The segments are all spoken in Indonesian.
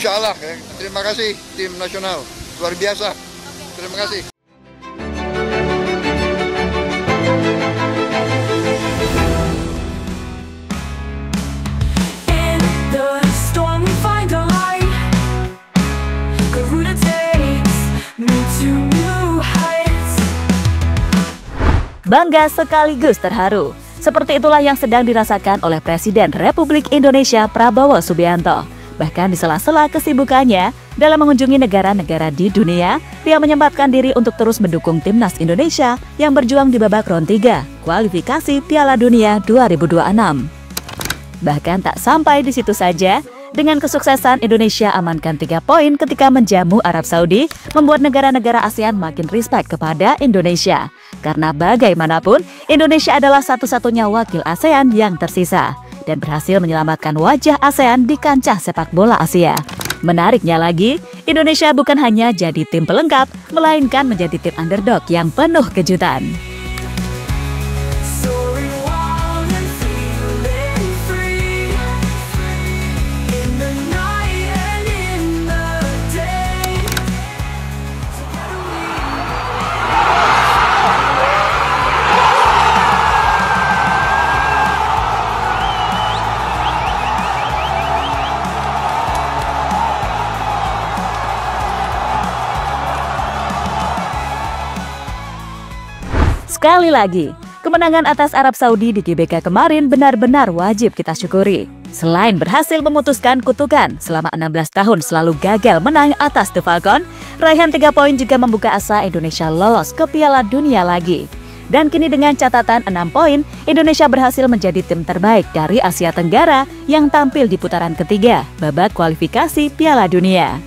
Insya Allah ya. Terima kasih tim nasional, luar biasa. Terima kasih. Bangga sekaligus terharu. Seperti itulah yang sedang dirasakan oleh Presiden Republik Indonesia Prabowo Subianto. Bahkan di sela-sela kesibukannya dalam mengunjungi negara-negara di dunia, dia menyempatkan diri untuk terus mendukung timnas Indonesia yang berjuang di babak round 3 kualifikasi Piala Dunia 2026. Bahkan tak sampai di situ saja, dengan kesuksesan Indonesia amankan 3 poin ketika menjamu Arab Saudi, membuat negara-negara ASEAN makin respect kepada Indonesia. Karena bagaimanapun, Indonesia adalah satu-satunya wakil ASEAN yang tersisa dan berhasil menyelamatkan wajah ASEAN di kancah sepak bola Asia. Menariknya lagi, Indonesia bukan hanya jadi tim pelengkap, melainkan menjadi tim underdog yang penuh kejutan. Sekali lagi, kemenangan atas Arab Saudi di GBK kemarin benar-benar wajib kita syukuri. Selain berhasil memutuskan kutukan selama 16 tahun selalu gagal menang atas The Falcon, raihan 3 poin juga membuka asa Indonesia lolos ke Piala Dunia lagi. Dan kini dengan catatan 6 poin, Indonesia berhasil menjadi tim terbaik dari Asia Tenggara yang tampil di putaran ketiga babak kualifikasi Piala Dunia.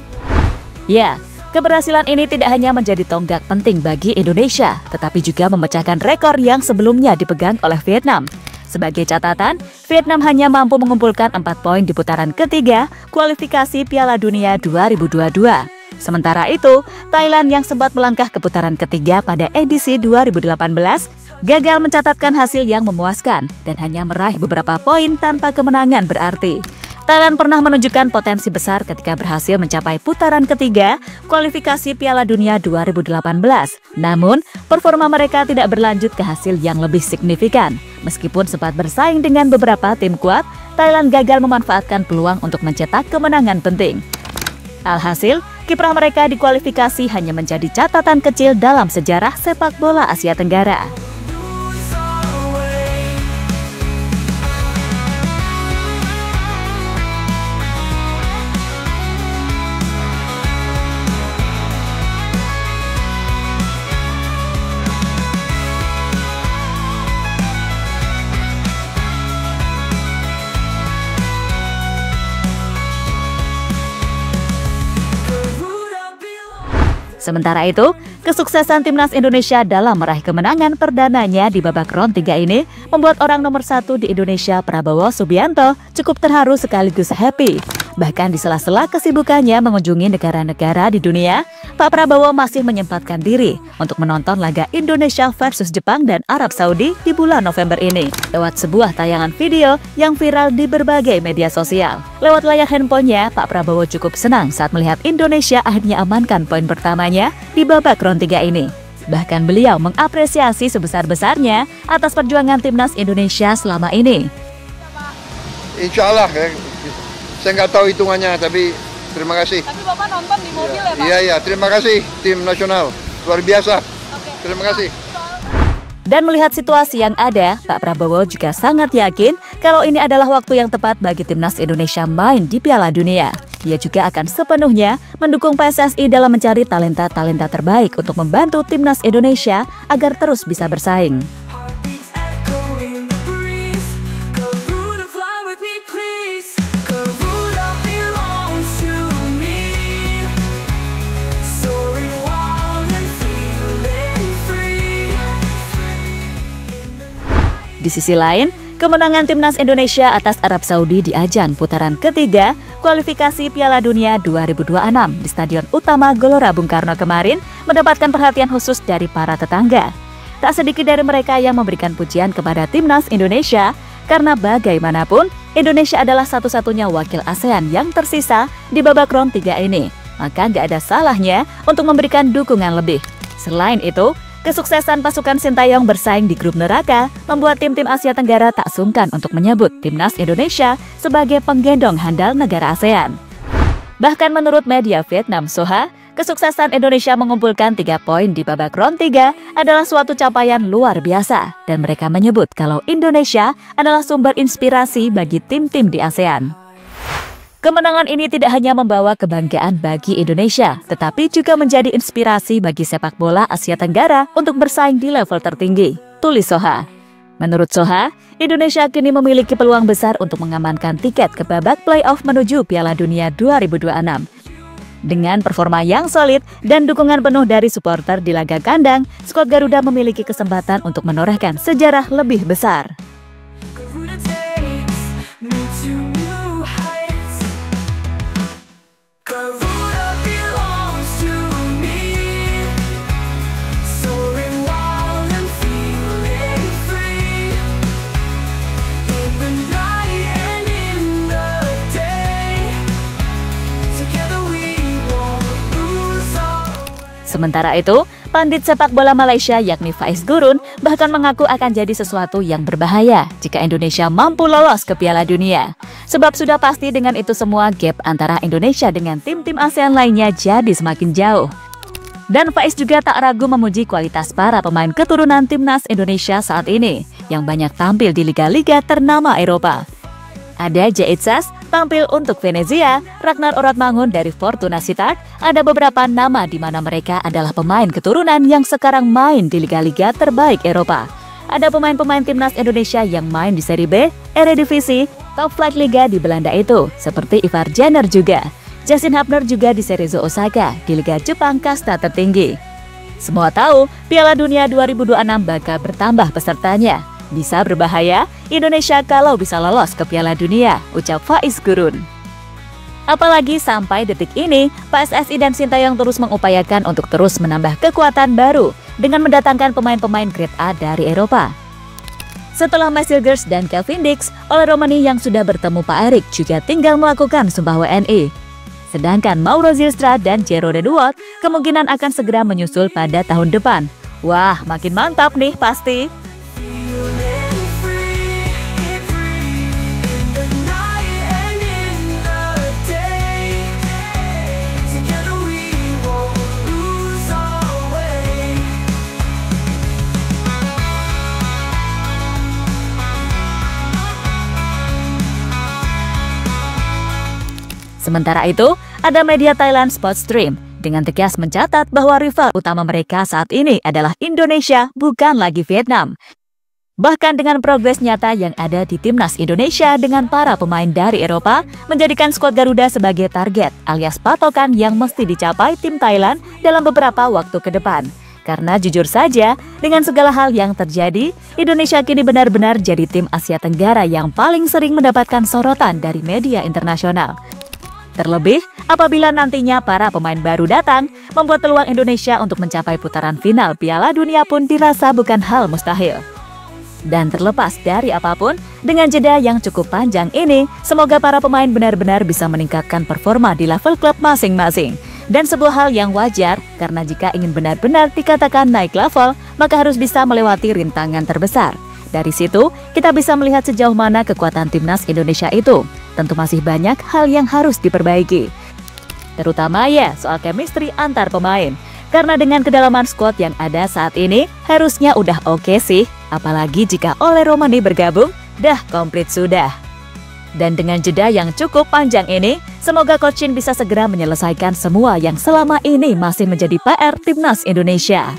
Ya, keberhasilan ini tidak hanya menjadi tonggak penting bagi Indonesia, tetapi juga memecahkan rekor yang sebelumnya dipegang oleh Vietnam. Sebagai catatan, Vietnam hanya mampu mengumpulkan 4 poin di putaran ketiga kualifikasi Piala Dunia 2022. Sementara itu, Thailand yang sempat melangkah ke putaran ketiga pada edisi 2018 gagal mencatatkan hasil yang memuaskan dan hanya meraih beberapa poin tanpa kemenangan berarti. Thailand pernah menunjukkan potensi besar ketika berhasil mencapai putaran ketiga kualifikasi Piala Dunia 2018. Namun, performa mereka tidak berlanjut ke hasil yang lebih signifikan. Meskipun sempat bersaing dengan beberapa tim kuat, Thailand gagal memanfaatkan peluang untuk mencetak kemenangan penting. Alhasil, kiprah mereka di kualifikasi hanya menjadi catatan kecil dalam sejarah sepak bola Asia Tenggara. Sementara itu, kesuksesan timnas Indonesia dalam meraih kemenangan perdananya di babak round 3 ini membuat orang nomor 1 di Indonesia Prabowo Subianto cukup terharu sekaligus happy. Bahkan di sela-sela kesibukannya mengunjungi negara-negara di dunia, Pak Prabowo masih menyempatkan diri untuk menonton laga Indonesia versus Jepang dan Arab Saudi di bulan November ini lewat sebuah tayangan video yang viral di berbagai media sosial. Lewat layar handphonenya, Pak Prabowo cukup senang saat melihat Indonesia akhirnya amankan poin pertamanya di babak round 3 ini. Bahkan beliau mengapresiasi sebesar-besarnya atas perjuangan timnas Indonesia selama ini. Insya Allah ya. Saya nggak tahu hitungannya, tapi terima kasih. Tapi Bapak nonton di mobil ya, Pak? Iya, terima kasih tim nasional, luar biasa. Terima kasih. Dan melihat situasi yang ada, Pak Prabowo juga sangat yakin kalau ini adalah waktu yang tepat bagi timnas Indonesia main di Piala Dunia. Ia juga akan sepenuhnya mendukung PSSI dalam mencari talenta-talenta terbaik untuk membantu timnas Indonesia agar terus bisa bersaing. Di sisi lain, kemenangan timnas Indonesia atas Arab Saudi di ajang putaran ketiga kualifikasi Piala Dunia 2026 di Stadion Utama Gelora Bung Karno kemarin mendapatkan perhatian khusus dari para tetangga. Tak sedikit dari mereka yang memberikan pujian kepada timnas Indonesia karena bagaimanapun Indonesia adalah satu-satunya wakil ASEAN yang tersisa di babak round 3 ini. Maka nggak ada salahnya untuk memberikan dukungan lebih. Selain itu, kesuksesan pasukan Sintayong bersaing di grup neraka membuat tim-tim Asia Tenggara tak sungkan untuk menyebut timnas Indonesia sebagai penggendong handal negara ASEAN. Bahkan menurut media Vietnam Soha, kesuksesan Indonesia mengumpulkan 3 poin di babak round 3 adalah suatu capaian luar biasa, dan mereka menyebut kalau Indonesia adalah sumber inspirasi bagi tim-tim di ASEAN. Kemenangan ini tidak hanya membawa kebanggaan bagi Indonesia, tetapi juga menjadi inspirasi bagi sepak bola Asia Tenggara untuk bersaing di level tertinggi, tulis Soha. Menurut Soha, Indonesia kini memiliki peluang besar untuk mengamankan tiket ke babak playoff menuju Piala Dunia 2026. Dengan performa yang solid dan dukungan penuh dari supporter di laga kandang, skuad Garuda memiliki kesempatan untuk menorehkan sejarah lebih besar. Sementara itu, pandit sepak bola Malaysia yakni Faiz Gurun bahkan mengaku akan jadi sesuatu yang berbahaya jika Indonesia mampu lolos ke Piala Dunia. Sebab sudah pasti dengan itu semua gap antara Indonesia dengan tim-tim ASEAN lainnya jadi semakin jauh. Dan Faiz juga tak ragu memuji kualitas para pemain keturunan timnas Indonesia saat ini yang banyak tampil di liga-liga ternama Eropa. Ada Jait Sas tampil untuk Venezia, Ragnar Oratmangun dari Fortuna Sittard. Ada beberapa nama di mana mereka adalah pemain keturunan yang sekarang main di liga-liga terbaik Eropa. Ada pemain-pemain timnas Indonesia yang main di Serie B, Eredivisie, top flight liga di Belanda itu, seperti Ivar Jenner juga. Justin Hubner juga di Cerezo Osaka, di Liga Jepang kasta tertinggi. Semua tahu, Piala Dunia 2026 bakal bertambah pesertanya. Bisa berbahaya Indonesia kalau bisa lolos ke Piala Dunia, ucap Faiz Gurun. Apalagi sampai detik ini, PSSI dan Sintayong terus mengupayakan untuk terus menambah kekuatan baru dengan mendatangkan pemain-pemain grade A dari Eropa. Setelah Masilgers dan Kelvin Dix, Ole Romani yang sudah bertemu Pak Erik juga tinggal melakukan sumpah WNI. Sedangkan Mauro Zylstra dan Jero de Duot kemungkinan akan segera menyusul pada tahun depan. Wah, makin mantap nih pasti. Sementara itu, ada media Thailand Sportstream dengan tegas mencatat bahwa rival utama mereka saat ini adalah Indonesia, bukan lagi Vietnam. Bahkan dengan progres nyata yang ada di timnas Indonesia dengan para pemain dari Eropa, menjadikan skuad Garuda sebagai target alias patokan yang mesti dicapai tim Thailand dalam beberapa waktu ke depan. Karena jujur saja, dengan segala hal yang terjadi, Indonesia kini benar-benar jadi tim Asia Tenggara yang paling sering mendapatkan sorotan dari media internasional. Terlebih, apabila nantinya para pemain baru datang, membuat peluang Indonesia untuk mencapai putaran final Piala Dunia pun dirasa bukan hal mustahil. Dan terlepas dari apapun, dengan jeda yang cukup panjang ini, semoga para pemain benar-benar bisa meningkatkan performa di level klub masing-masing. Dan sebuah hal yang wajar, karena jika ingin benar-benar dikatakan naik level, maka harus bisa melewati rintangan terbesar. Dari situ, kita bisa melihat sejauh mana kekuatan timnas Indonesia itu. Tentu masih banyak hal yang harus diperbaiki. Terutama ya soal chemistry antar pemain. Karena dengan kedalaman skuad yang ada saat ini, harusnya udah oke sih. Apalagi jika Ole Romani bergabung, dah komplit sudah. Dan dengan jeda yang cukup panjang ini, semoga Coach Shin bisa segera menyelesaikan semua yang selama ini masih menjadi PR timnas Indonesia.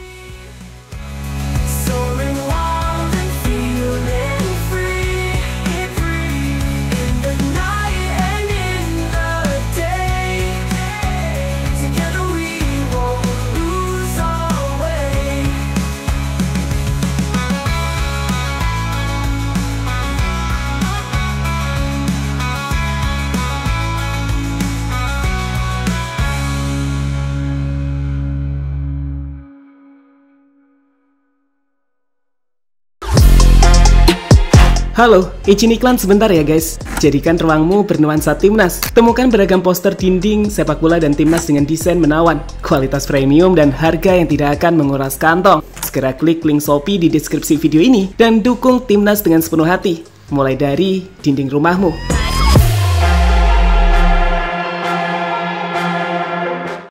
Halo, izin iklan sebentar ya guys. Jadikan ruangmu bernuansa timnas. Temukan beragam poster dinding, sepak bola dan timnas dengan desain menawan, kualitas premium dan harga yang tidak akan menguras kantong. Segera klik link Shopee di deskripsi video ini dan dukung timnas dengan sepenuh hati. Mulai dari dinding rumahmu.